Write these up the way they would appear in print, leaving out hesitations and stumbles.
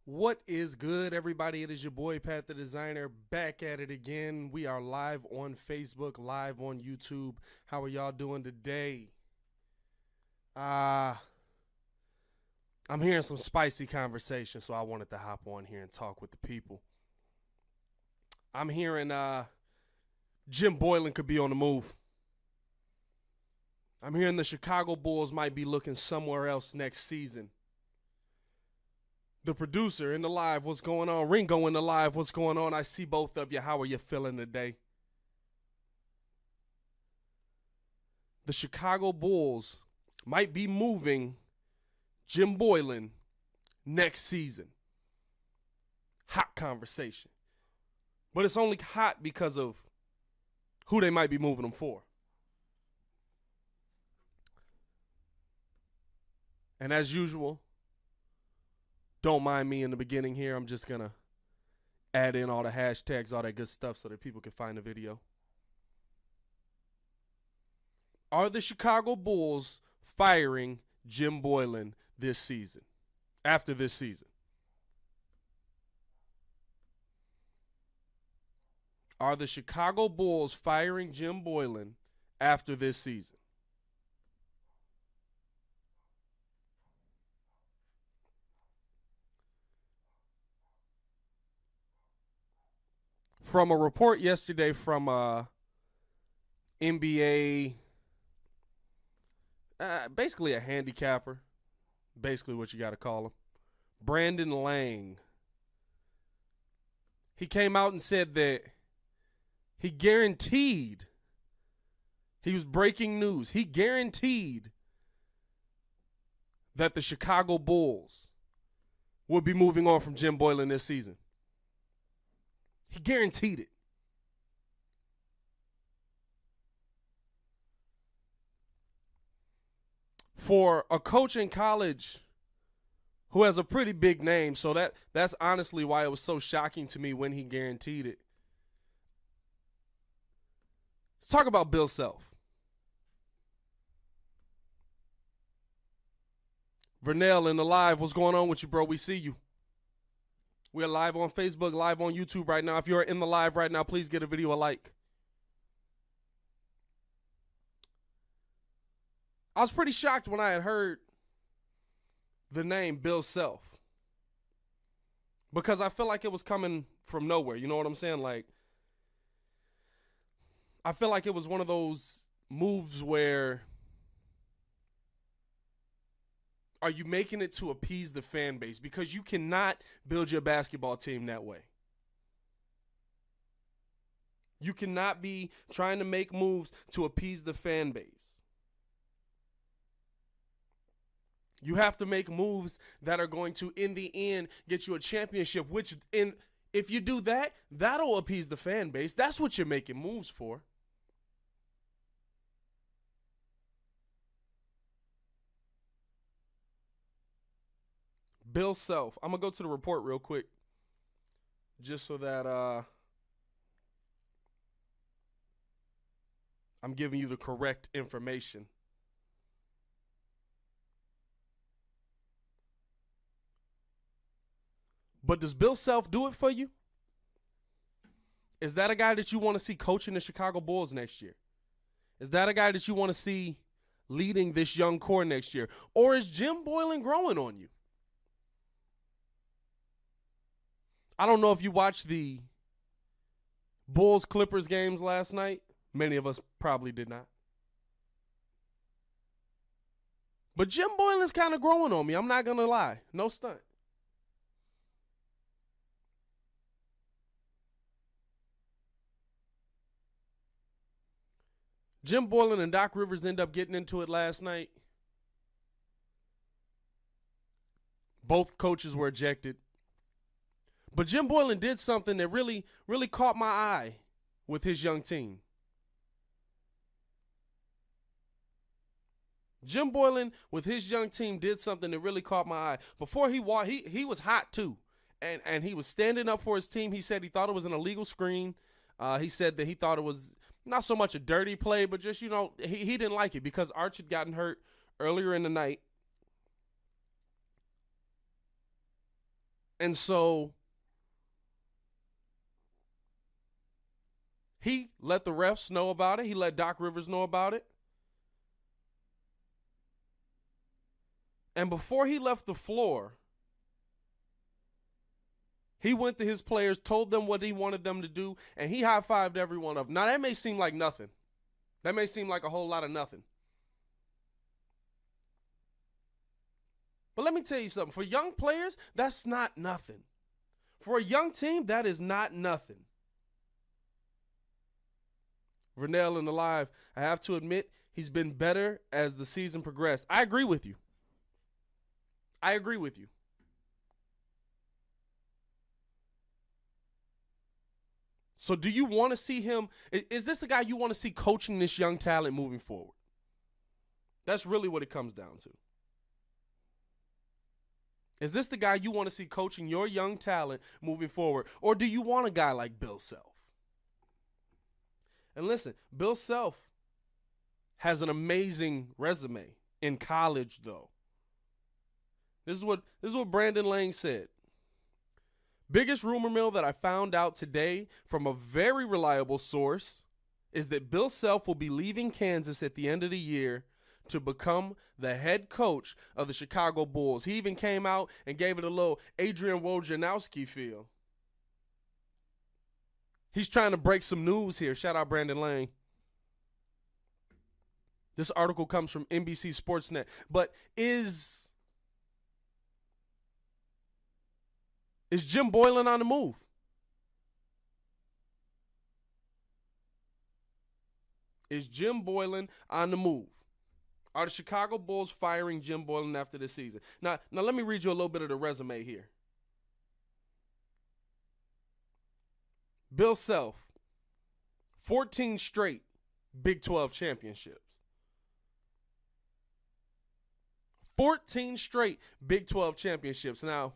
What is good, everybody? It is your boy PatTheDesigner back at it again. We are live on Facebook, live on YouTube. How are y'all doing today? I'm hearing some spicy conversation, so I wanted to hop on here and talk with the people. I'm hearing Jim Boylen could be on the move. I'm hearing the Chicago Bulls might be looking somewhere else next season. The producer in the live, what's going on? Ringo in the live, what's going on? I see both of you. How are you feeling today? The Chicago Bulls might be moving Jim Boylen next season. Hot conversation. But it's only hot because of who they might be moving him for. And as usual, don't mind me in the beginning here. I'm just going to add in all the hashtags, all that good stuff so that people can find the video. Are the Chicago Bulls firing Jim Boylen this season? After this season? Are the Chicago Bulls firing Jim Boylen after this season? From a report yesterday from NBA, basically a handicapper, basically what you got to call him, Brandon Lang. He came out and said that he guaranteed, he was breaking news, he guaranteed that the Chicago Bulls would be moving on from Jim Boylen this season. He guaranteed it. For a coach in college who has a pretty big name, so that's honestly why it was so shocking to me when he guaranteed it. Let's talk about Bill Self. Vernell in the live, what's going on with you, bro? We see you. We're live on Facebook, live on YouTube right now. If you're in the live right now, please get a video a like. I was pretty shocked when I had heard the name Bill Self, because I feel like it was coming from nowhere. You know what I'm saying? Like, I feel like it was one of those moves where, are you making it to appease the fan base? Because you cannot build your basketball team that way. You cannot be trying to make moves to appease the fan base. You have to make moves that are going to, in the end, get you a championship, which, if you do that, that'll appease the fan base. That's what you're making moves for. Bill Self. I'm going to go to the report real quick, just so that I'm giving you the correct information. But does Bill Self do it for you? Is that a guy that you want to see coaching the Chicago Bulls next year? Is that a guy that you want to see leading this young core next year? Or is Jim Boylen growing on you? I don't know if you watched the Bulls-Clippers games last night. Many of us probably did not. But Jim Boylen's kind of growing on me. I'm not going to lie. No stunt. Jim Boylen and Doc Rivers end up getting into it last night. Both coaches were ejected. But Jim Boylen did something that really, really caught my eye with his young team. Jim Boylen with his young team did something that really caught my eye. Before he was hot too. And he was standing up for his team. He said he thought it was an illegal screen. He said that he thought it was not so much a dirty play, but just, he didn't like it because Arch had gotten hurt earlier in the night. And so he let the refs know about it. He let Doc Rivers know about it. And before he left the floor, he went to his players, told them what he wanted them to do, and he high-fived every one of them. Now, that may seem like nothing. That may seem like a whole lot of nothing. But let me tell you something. For young players, that's not nothing. For a young team, that is not nothing. Vernell in the live, I have to admit, he's been better as the season progressed. I agree with you. I agree with you. So do you want to see him? Is this a guy you want to see coaching this young talent moving forward? That's really what it comes down to. Is this the guy you want to see coaching your young talent moving forward? Or do you want a guy like Bill Self? And listen, Bill Self has an amazing resume in college, though. This is what Brandon Lang said. Biggest rumor mill that I found out today from a very reliable source is that Bill Self will be leaving Kansas at the end of the year to become the head coach of the Chicago Bulls. He even came out and gave it a little Adrian Wojnarowski feel. He's trying to break some news here. Shout out Brandon Lang. This article comes from NBC Sportsnet. But is Jim Boylen on the move? Is Jim Boylen on the move? Are the Chicago Bulls firing Jim Boylen after this season? Now let me read you a little bit of the resume here. Bill Self, 14 straight Big 12 championships. 14 straight Big 12 championships. Now,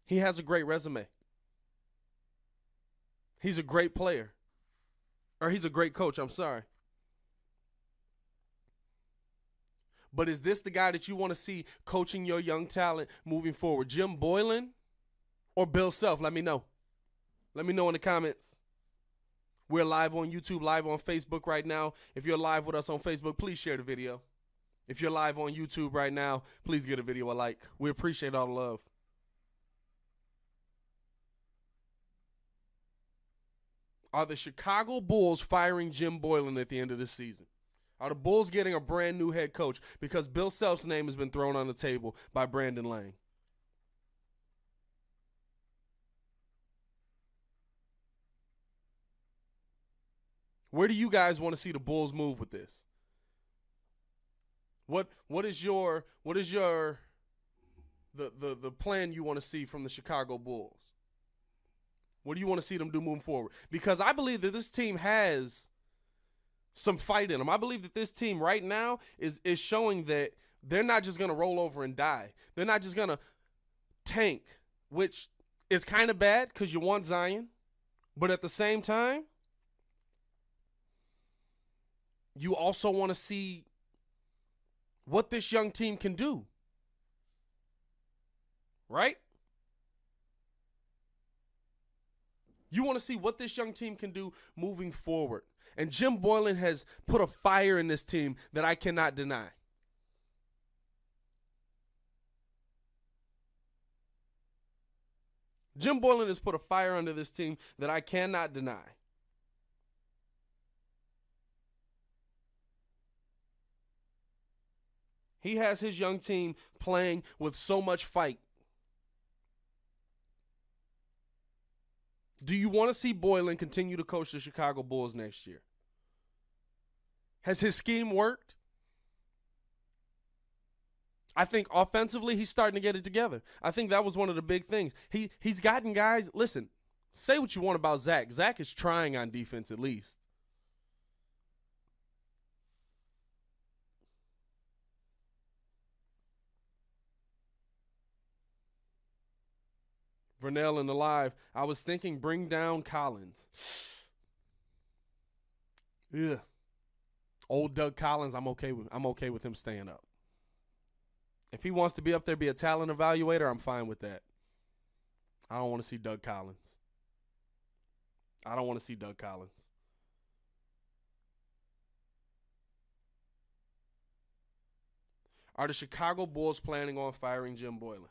he has a great resume. He's a great player. Or he's a great coach, I'm sorry. But is this the guy that you want to see coaching your young talent moving forward? Jim Boylen or Bill Self? Let me know. Let me know in the comments. We're live on YouTube, live on Facebook right now. If you're live with us on Facebook, please share the video. If you're live on YouTube right now, please give the video a like. We appreciate all the love. Are the Chicago Bulls firing Jim Boylen at the end of this season? Are the Bulls getting a brand new head coach? Because Bill Self's name has been thrown on the table by Brandon Lang. Where do you guys want to see the Bulls move with this? What is the plan you want to see from the Chicago Bulls? What do you want to see them do moving forward? Because I believe that this team has some fight in them. I believe that this team right now is showing that they're not just going to roll over and die. They're not just going to tank, which is kind of bad because you want Zion. But at the same time, you also want to see what this young team can do. Right? You want to see what this young team can do moving forward. And Jim Boylen has put a fire in this team that I cannot deny. Jim Boylen has put a fire under this team that I cannot deny. He has his young team playing with so much fight. Do you want to see Boylen continue to coach the Chicago Bulls next year? Has his scheme worked? I think offensively he's starting to get it together. I think that was one of the big things. He's gotten guys, listen, say what you want about Zach. Zach is trying on defense at least. Vernell in the live, I was thinking bring down Collins. Yeah. Old Doug Collins, I'm okay with him staying up. If he wants to be up there, be a talent evaluator, I'm fine with that. I don't want to see Doug Collins. I don't want to see Doug Collins. Are the Chicago Bulls planning on firing Jim Boylen?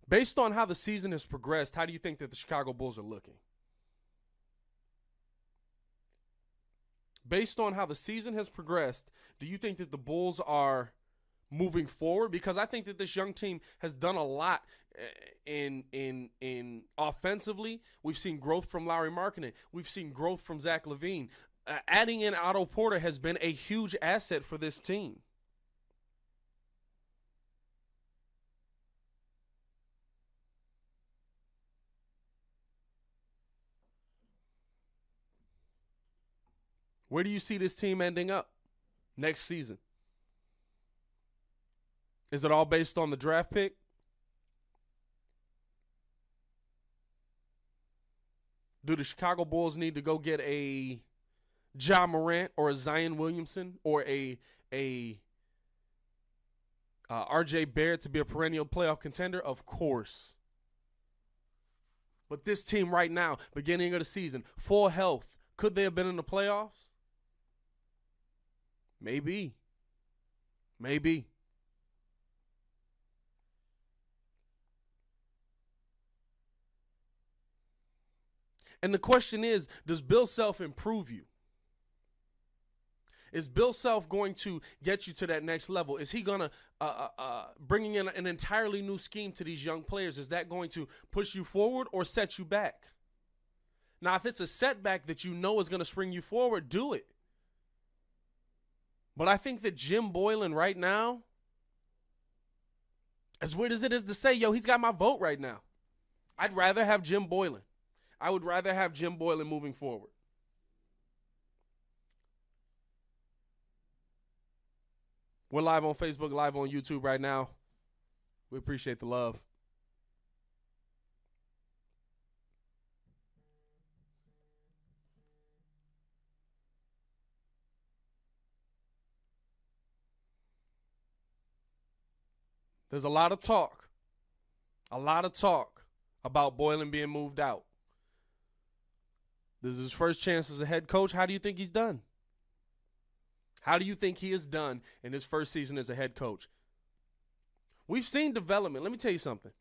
Based on how the season has progressed, how do you think that the Chicago Bulls are looking? Based on how the season has progressed, do you think that the Bulls are moving forward? Because I think that this young team has done a lot in offensively. We've seen growth from Lauri Markkanen. We've seen growth from Zach LaVine. Adding in Otto Porter has been a huge asset for this team. Where do you see this team ending up next season? Is it all based on the draft pick? Do the Chicago Bulls need to go get a Ja Morant or a Zion Williamson or a RJ Barrett to be a perennial playoff contender? Of course. But this team right now, beginning of the season, full health, could they have been in the playoffs? Maybe. Maybe. And the question is, does Bill Self improve you? Is Bill Self going to get you to that next level? Is he going to bringing in an entirely new scheme to these young players? Is that going to push you forward or set you back? Now, if it's a setback that you know is going to spring you forward, do it. But I think that Jim Boylen right now, as weird as it is to say, he's got my vote right now. I'd rather have Jim Boylen. I would rather have Jim Boylen moving forward. We're live on Facebook, live on YouTube right now. We appreciate the love. There's a lot of talk about Boylen being moved out. This is his first chance as a head coach. How do you think he's done? How do you think he is done in his first season as a head coach? We've seen development. Let me tell you something.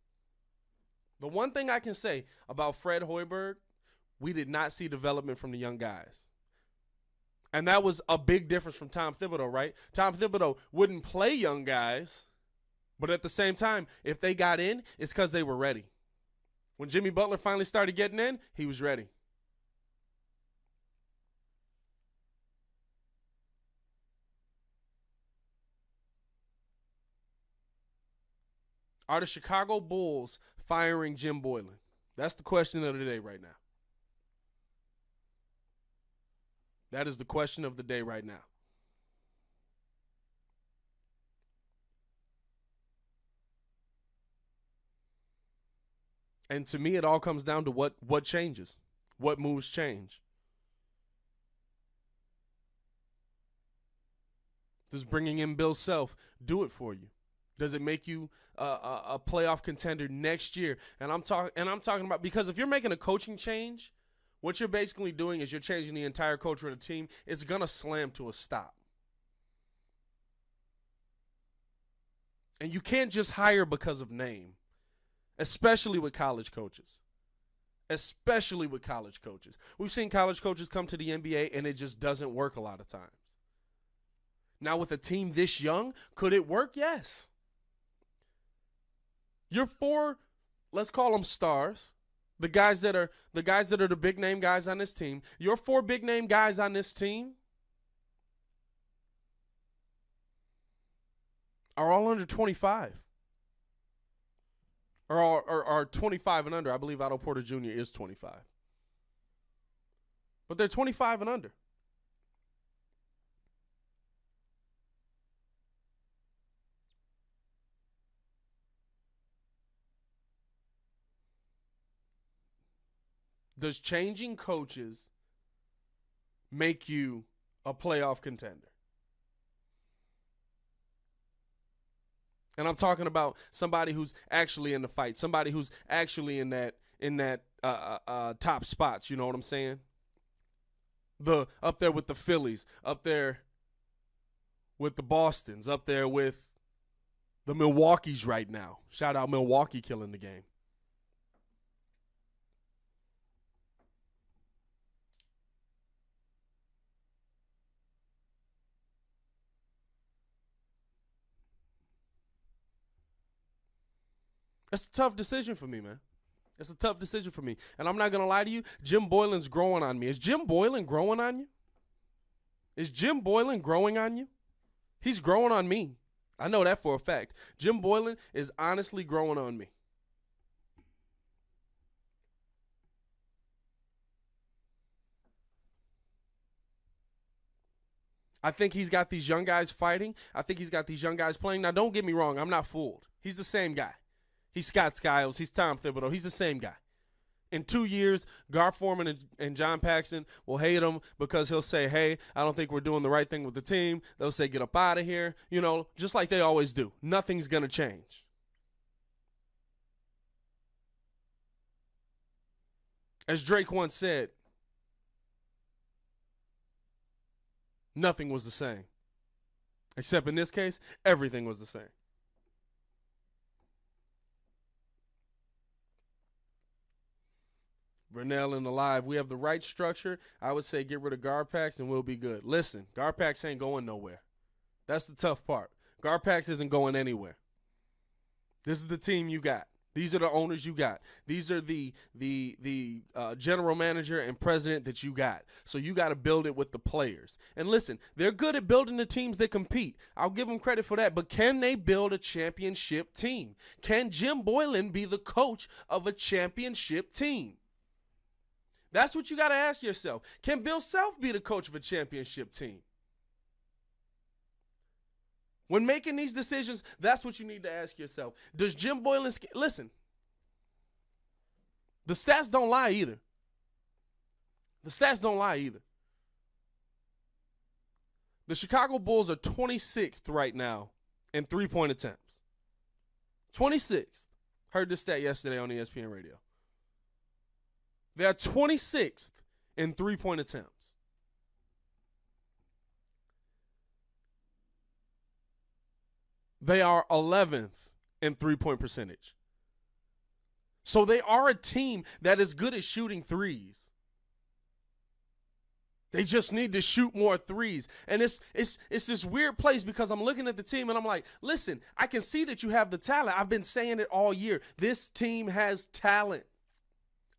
The one thing I can say about Fred Hoiberg, we did not see development from the young guys. And that was a big difference from Tom Thibodeau, right? Tom Thibodeau wouldn't play young guys, but at the same time, if they got in, it's because they were ready. When Jimmy Butler finally started getting in, he was ready. Are the Chicago Bulls firing Jim Boylen? That's the question of the day right now. That is the question of the day right now. And to me, it all comes down to what changes, what moves change. Does bringing in Bill Self do it for you? Does it make you a playoff contender next year? And I'm talking about, because if you're making a coaching change, what you're basically doing is you're changing the entire culture of the team. It's gonna slam to a stop. And you can't just hire because of name, especially with college coaches. Especially with college coaches. We've seen college coaches come to the NBA and it just doesn't work a lot of times. Now with a team this young, could it work? Yes. Your four, let's call them stars, the guys that are the big name guys on this team. Your four big name guys on this team are all under 25. Or are 25 and under. I believe Otto Porter Jr. is 25. But they're 25 and under. Does changing coaches make you a playoff contender? And I'm talking about somebody who's actually in the fight, somebody who's actually in that top spots. You know what I'm saying? The up there with the Phillies, up there with the Bostons, up there with the Milwaukees right now. Shout out Milwaukee killing the game. That's a tough decision for me, man. It's a tough decision for me. And I'm not going to lie to you, Jim Boylen's growing on me. Is Jim Boylen growing on you? Is Jim Boylen growing on you? He's growing on me. I know that for a fact. Jim Boylen is honestly growing on me. I think he's got these young guys fighting. I think he's got these young guys playing. Now, don't get me wrong. I'm not fooled. He's the same guy. He's Scott Skiles. He's Tom Thibodeau. He's the same guy. In 2 years, Gar Forman and John Paxson will hate him because he'll say, hey, I don't think we're doing the right thing with the team. They'll say, get up out of here. You know, just like they always do. Nothing's going to change. As Drake once said, nothing was the same. Except in this case, everything was the same. Vernell and Alive, we have the right structure. I would say get rid of Garpax and we'll be good. Listen, Garpax ain't going nowhere. That's the tough part. Garpax isn't going anywhere. This is the team you got. These are the owners you got. These are the general manager and president that you got. So you got to build it with the players. And listen, they're good at building the teams that compete. I'll give them credit for that. But can they build a championship team? Can Jim Boylen be the coach of a championship team? That's what you got to ask yourself. Can Bill Self be the coach of a championship team? When making these decisions, that's what you need to ask yourself. Does Jim Boylen listen? The stats don't lie either. The stats don't lie either. The Chicago Bulls are 26th right now in three-point attempts. 26th. Heard this stat yesterday on ESPN Radio. They are 26th in three-point attempts. They are 11th in three-point percentage. So they are a team that is good at shooting threes. They just need to shoot more threes. And it's this weird place because I'm looking at the team and I'm like, listen, I can see that you have the talent. I've been saying it all year. This team has talent.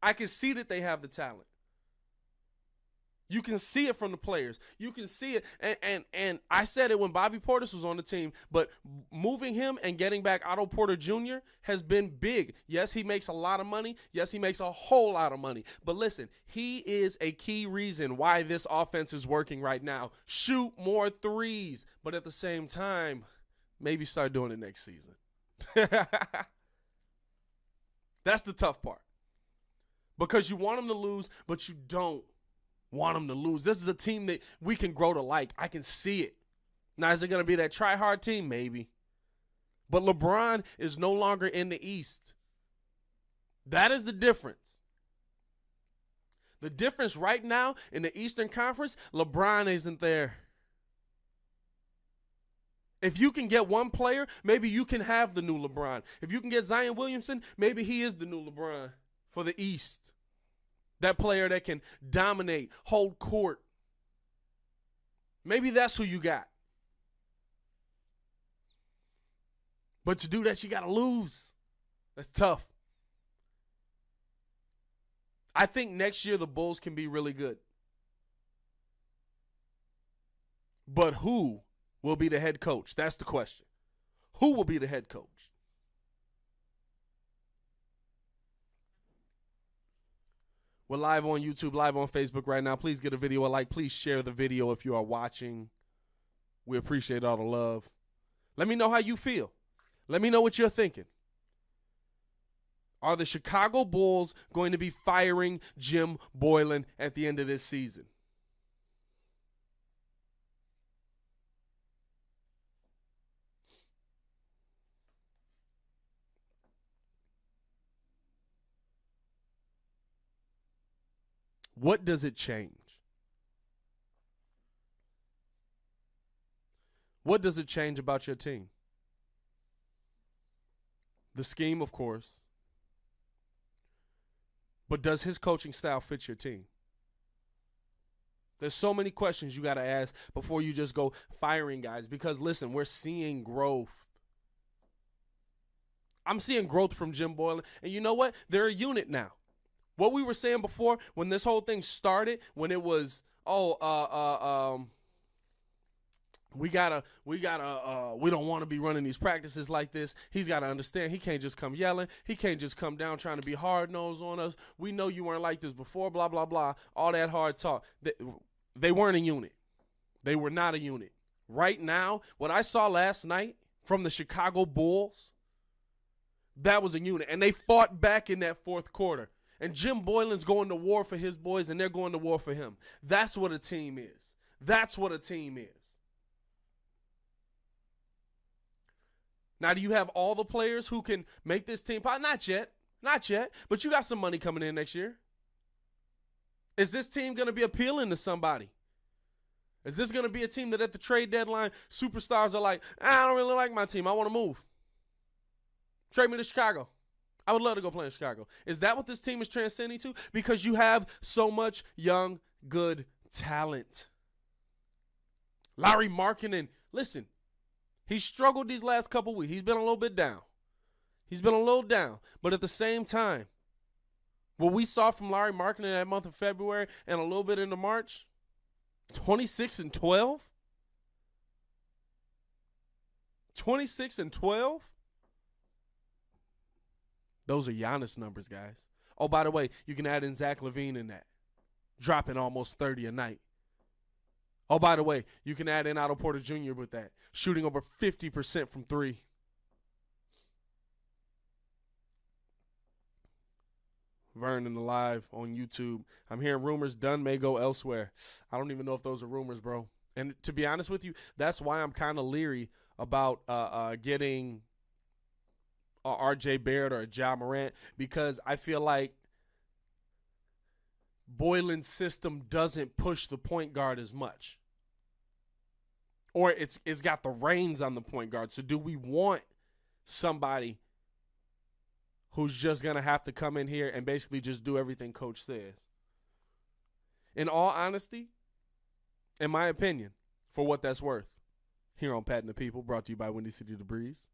I can see that they have the talent. You can see it from the players. You can see it. And I said it when Bobby Portis was on the team, but moving him and getting back Otto Porter Jr. has been big. Yes, he makes a lot of money. Yes, he makes a whole lot of money. But listen, he is a key reason why this offense is working right now. Shoot more threes, but at the same time, maybe start doing it next season. That's the tough part. Because you want them to lose, but you don't want them to lose. This is a team that we can grow to like. I can see it. Now, is it going to be that try-hard team? Maybe. But LeBron is no longer in the East. That is the difference. The difference right now in the Eastern Conference, LeBron isn't there. If you can get one player, maybe you can have the new LeBron. If you can get Zion Williamson, maybe he is the new LeBron for the East. That player that can dominate, hold court. Maybe that's who you got. But to do that, you got to lose. That's tough. I think next year the Bulls can be really good. But who will be the head coach? That's the question. Who will be the head coach? We're live on YouTube, live on Facebook right now. Please give a video a like. Please share the video if you are watching. We appreciate all the love. Let me know how you feel. Let me know what you're thinking. Are the Chicago Bulls going to be firing Jim Boylen at the end of this season? what does it change? What does it change about your team? The scheme, of course. But does his coaching style fit your team? There's so many questions you got to ask before you just go firing guys. Because, listen, we're seeing growth. I'm seeing growth from Jim Boylen. And you know what? They're a unit now. What we were saying before when this whole thing started, when it was, we don't want to be running these practices like this. He's got to understand he can't just come yelling. He can't just come down trying to be hard-nosed on us. We know you weren't like this before, blah, blah, blah. All that hard talk. They weren't a unit. They were not a unit. Right now, what I saw last night from the Chicago Bulls, that was a unit. And they fought back in that fourth quarter. And Jim Boylen's going to war for his boys, and they're going to war for him. That's what a team is. That's what a team is. Now, do you have all the players who can make this team pop? Not yet. Not yet. But you got some money coming in next year. Is this team going to be appealing to somebody? Is this going to be a team that at the trade deadline, superstars are like, I don't really like my team. I want to move. Trade me to Chicago. I would love to go play in Chicago. Is that what this team is transcending to? Because you have so much young, good talent. Larry Markkinen, listen, he struggled these last couple weeks. He's been a little bit down. But at the same time, what we saw from Larry Markkinen that month of February and a little bit into March, 26-12? 26-12? Those are Giannis numbers, guys. Oh, by the way, you can add in Zach LaVine in that, dropping almost 30 a night. Oh, by the way, you can add in Otto Porter Jr. with that, shooting over 50% from three. Vernon Alive on YouTube. I'm hearing rumors Dunn may go elsewhere. I don't even know if those are rumors, bro. And to be honest with you, that's why I'm kind of leery about getting R.J. Barrett or Ja Morant, because I feel like Boylen's system doesn't push the point guard as much. Or it's got the reins on the point guard. So do we want somebody who's just going to have to come in here and basically just do everything coach says? In all honesty, in my opinion, for what that's worth, here on Pat and the People, brought to you by Windy City The Breeze.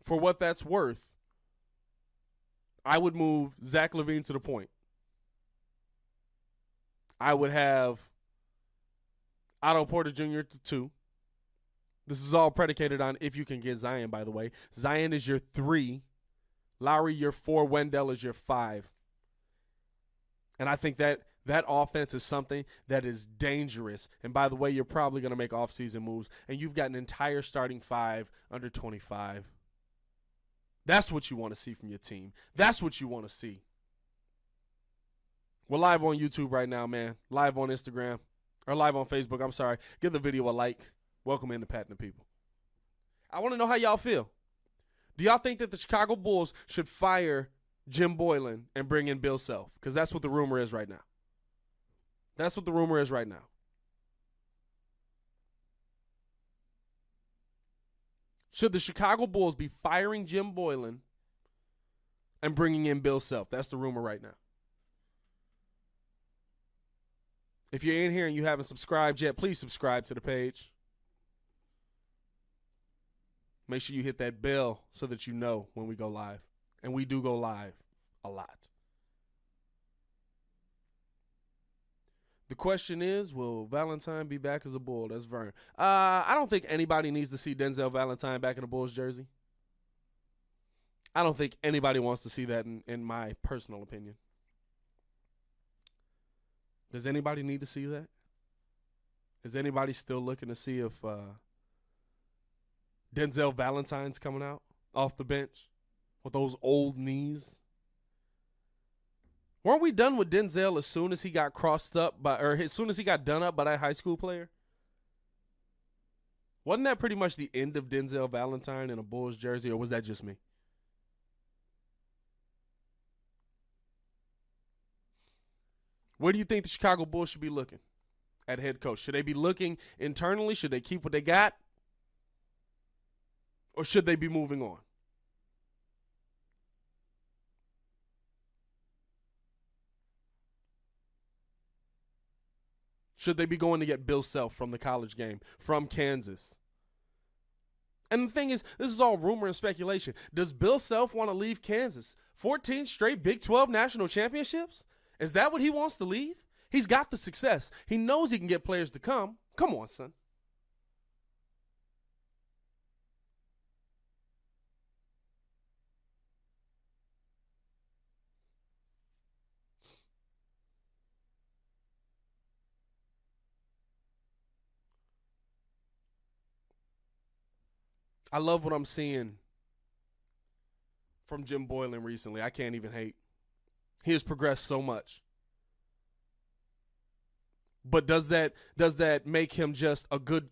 For what that's worth, I would move Zach LaVine to the point. I would have Otto Porter Jr. to 2. This is all predicated on if you can get Zion, by the way. Zion is your 3. Lowry, your 4. Wendell is your 5. And I think that offense is something that is dangerous. And by the way, you're probably going to make offseason moves. And you've got an entire starting 5 under 25. That's what you want to see from your team. That's what you want to see. We're live on YouTube right now, man. Live on Instagram. Or live on Facebook, I'm sorry. Give the video a like. Welcome into Pat and the People. I want to know how y'all feel. Do y'all think that the Chicago Bulls should fire Jim Boylen and bring in Bill Self? Because that's what the rumor is right now. That's what the rumor is right now. Should the Chicago Bulls be firing Jim Boylen and bringing in Bill Self? That's the rumor right now. If you're in here and you haven't subscribed yet, please subscribe to the page. Make sure you hit that bell so that you know when we go live. And we do go live a lot. The question is, will Valentine be back as a Bull? That's Vern. I don't think anybody needs to see Denzel Valentine back in a Bulls jersey. I don't think anybody wants to see that in my personal opinion. Does anybody need to see that? Is anybody still looking to see if Denzel Valentine's coming out off the bench with those old knees? Weren't we done with Denzel as soon as he got crossed up as soon as he got done up by that high school player? Wasn't that pretty much the end of Denzel Valentine in a Bulls jersey, or was that just me? Where do you think the Chicago Bulls should be looking at head coach? Should they be looking internally? Should they keep what they got? Or should they be moving on? Should they be going to get Bill Self from the college game, from Kansas? And the thing is, this is all rumor and speculation. Does Bill Self want to leave Kansas? 14 straight Big 12 national championships? Is that what he wants to leave? He's got the success. He knows he can get players to come. Come on, son. I love what I'm seeing from Jim Boylen recently. I can't even hate. He has progressed so much. But does that make him just a good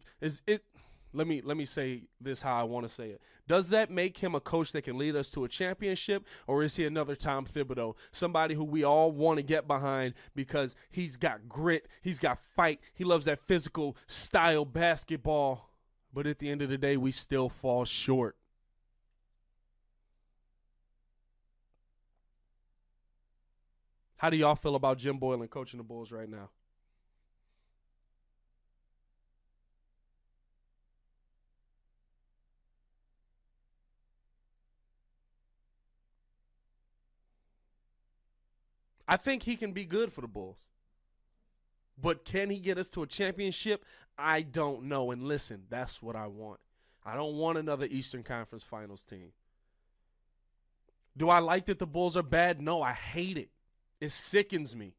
let me say this how I want to say it. Does that make him a coach that can lead us to a championship, or is he another Tom Thibodeau, somebody who we all want to get behind because he's got grit, he's got fight, he loves that physical style basketball, but at the end of the day we still fall short? How do y'all feel about Jim Boylen coaching the Bulls right now? I think he can be good for the Bulls. But can he get us to a championship? I don't know. And listen, that's what I want. I don't want another Eastern Conference Finals team. Do I like that the Bulls are bad? No, I hate it. It sickens me.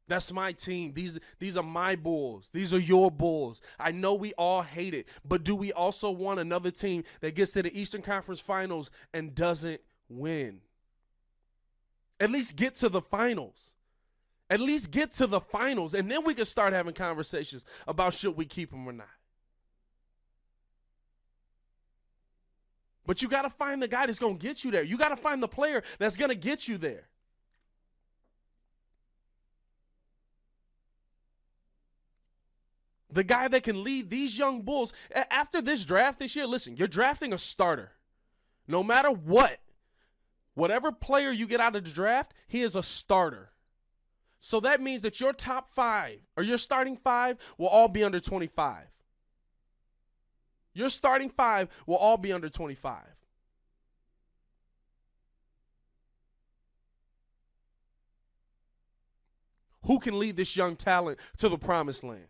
That's my team. These are my Bulls. These are your Bulls. I know we all hate it. But do we also want another team that gets to the Eastern Conference Finals and doesn't win? At least get to the finals. At least get to the finals, and then we can start having conversations about should we keep him or not. But you got to find the guy that's going to get you there. You got to find the player that's going to get you there. The guy that can lead these young Bulls. After this draft this year, listen, you're drafting a starter. No matter what. Whatever player you get out of the draft, he is a starter. So that means that your top 5 or your starting 5 will all be under 25. Your starting 5 will all be under 25. Who can lead this young talent to the promised land?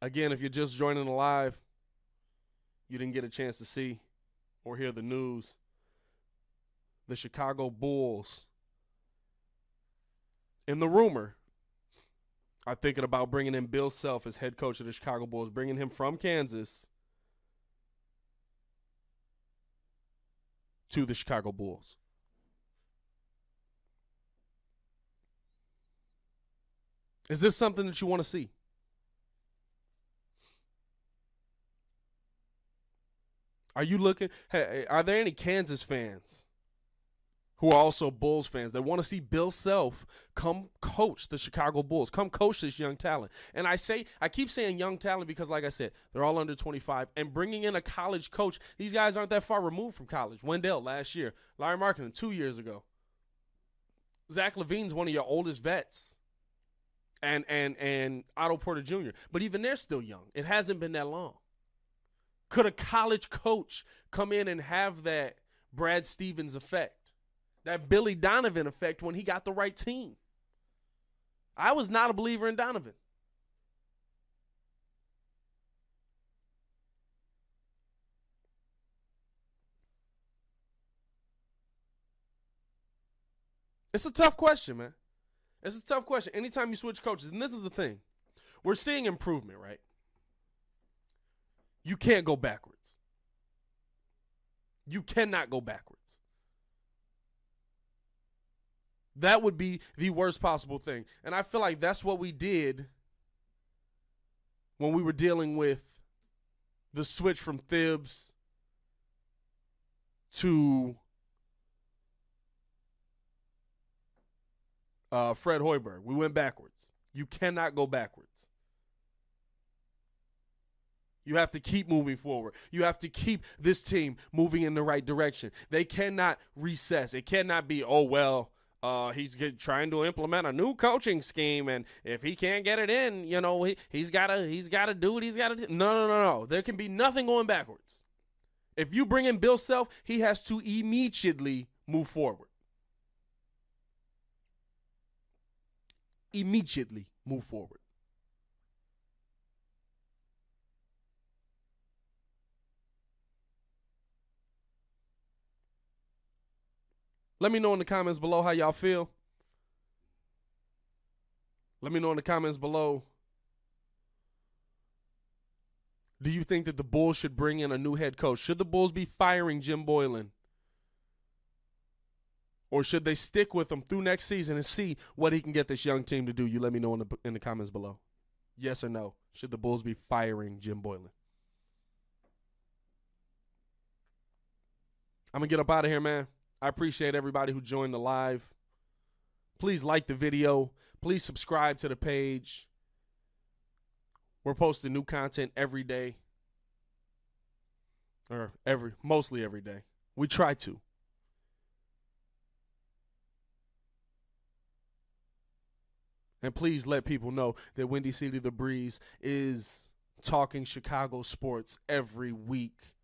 Again, if you're just joining the live, you didn't get a chance to see or hear the news. The Chicago Bulls, in the rumor, are thinking about bringing in Bill Self as head coach of the Chicago Bulls, bringing him from Kansas to the Chicago Bulls. Is this something that you want to see? Are you looking? Hey, are there any Kansas fans who are also Bulls fans that want to see Bill Self come coach the Chicago Bulls, come coach this young talent? And I keep saying young talent because, like I said, they're all under 25. And bringing in a college coach, these guys aren't that far removed from college. Wendell last year, Larry Markkinen 2 years ago. Zach LaVine's one of your oldest vets, and Otto Porter Jr. But even they're still young. It hasn't been that long. Could a college coach come in and have that Brad Stevens effect, that Billy Donovan effect when he got the right team? I was not a believer in Donovan. It's a tough question, man. It's a tough question. Anytime you switch coaches, and this is the thing, we're seeing improvement, right? You can't go backwards. You cannot go backwards. That would be the worst possible thing. And I feel like that's what we did when we were dealing with the switch from Thibs to Fred Hoiberg. We went backwards. You cannot go backwards. You have to keep moving forward. You have to keep this team moving in the right direction. They cannot recess. It cannot be, oh, well, he's trying to implement a new coaching scheme, and if he can't get it in, you know, he's got to do what he's got to do. No. There can be nothing going backwards. If you bring in Bill Self, he has to immediately move forward. Immediately move forward. Let me know in the comments below how y'all feel. Let me know in the comments below. Do you think that the Bulls should bring in a new head coach? Should the Bulls be firing Jim Boylen? Or should they stick with him through next season and see what he can get this young team to do? You let me know in the comments below. Yes or no? Should the Bulls be firing Jim Boylen? I'm going to get up out of here, man. I appreciate everybody who joined the live. Please like the video. Please subscribe to the page. We're posting new content every day. Or mostly every day. We try to. And please let people know that Windy City The Breeze is talking Chicago sports every week.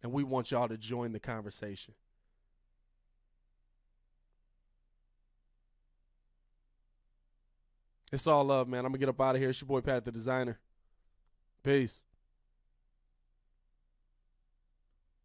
And we want y'all to join the conversation. It's all love, man. I'm going to get up out of here. It's your boy, Pat the Designer. Peace.